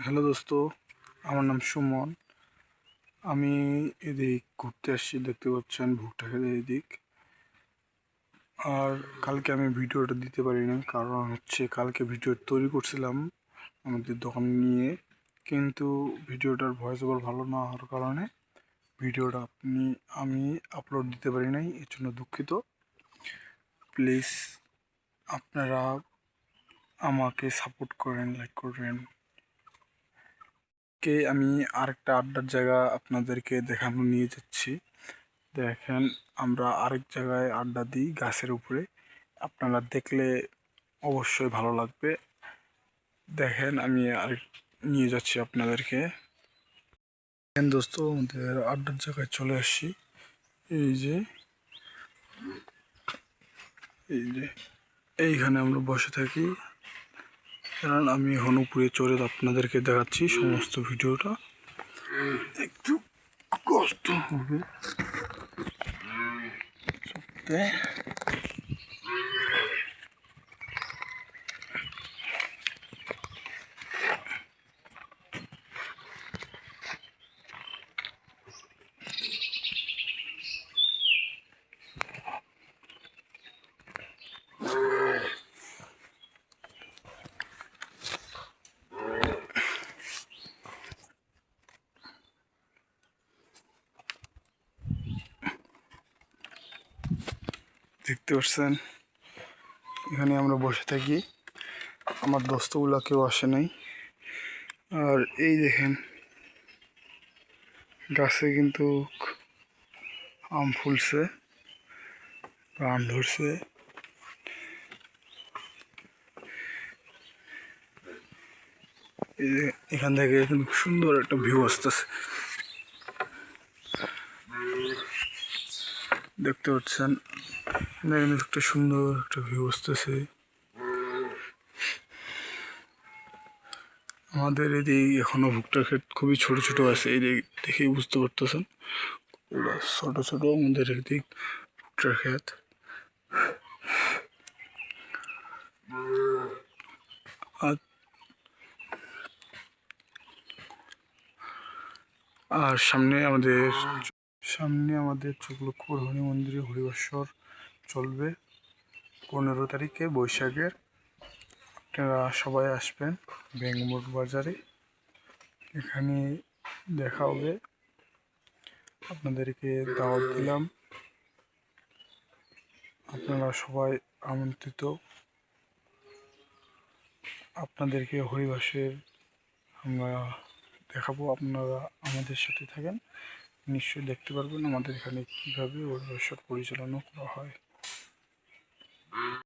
Hello দোস্ত, আমার নাম সুমন। আমি এদিক ঘুরতে আসছি, দেখতে পাচ্ছেন ভুট্টা খেতে এদিক। আর কালকে আমি ভিডিওটা দিতে পারিনি, কারণ হচ্ছে কালকে ভিডিও তৈরি করছিলাম আমাদের দোকান নিয়ে, কিন্তু ভিডিওটার ভয়েস ওভার ভালো না হওয়ার কারণে ভিডিওটা আমি আপলোড দিতে পারি নাই, এর জন্য দুঃখিত। প্লিজ আপনারা আমাকে সাপোর্ট করেন, লাইক করেন। আমি আরেকটা আড্ডার জায়গা আপনাদেরকে দেখানো নিয়ে যাচ্ছি। দেখেন, আমরা আরেক জায়গায় আড্ডা দিই গাছের উপরে। আপনারা দেখলে অবশ্যই ভালো লাগবে। দেখেন, আমি আরেক নিয়ে যাচ্ছি আপনাদেরকে। দেখেন দোস্ত, আমাদের আড্ডার জায়গায় চলে আসছি। এই যে এইখানে আমরা বসে থাকি, কারণ আমি এখন উপরে চড়ে আপনাদেরকে দেখাচ্ছি সমস্ত ভিডিওটা। একটু কষ্ট হবে চড়তে। দেখতে পাচ্ছেন, এখানে আমরা বসে থাকি। আমার দোস্তগুলো কেউ আসে নাই। আর এই দেখেন, গাছে কিন্তু আম ফুলছে, আম ধরছে। এই যে এখান থেকে কিন্তু সুন্দর একটা ভিউ আসতেছে, দেখতে পাচ্ছেন। দেখেন, একটা সুন্দর একটা ভিউ আসতেছে। আমাদের এদিকে এখনো ভুট্টার ক্ষেত খুবই ছোট ছোট আছে, এই দেখেই বুঝতে পারতেছেন ছোট ছোট আমাদের এদিক ভুট্টার ক্ষেত। আর সামনে আমাদের চকলক্ষপুর হরি মন্দিরে হরিবাসর চলবে 15 তারিখে বৈশাখের। আপনারা সবাই আসবেন বেঙ্গমোড় বাজারে, এখানে দেখা হবে। আপনাদেরকে দাওয়াত দিলাম, আপনারা সবাই আমন্ত্রিত। আপনাদেরকে হরিবাসের আমরা দেখাবো, আপনারা আমাদের সাথে থাকেন, নিশ্চয়ই দেখতে পারবেন আমাদের এখানে কীভাবে হরিবাসর পরিচালনা করা হয়।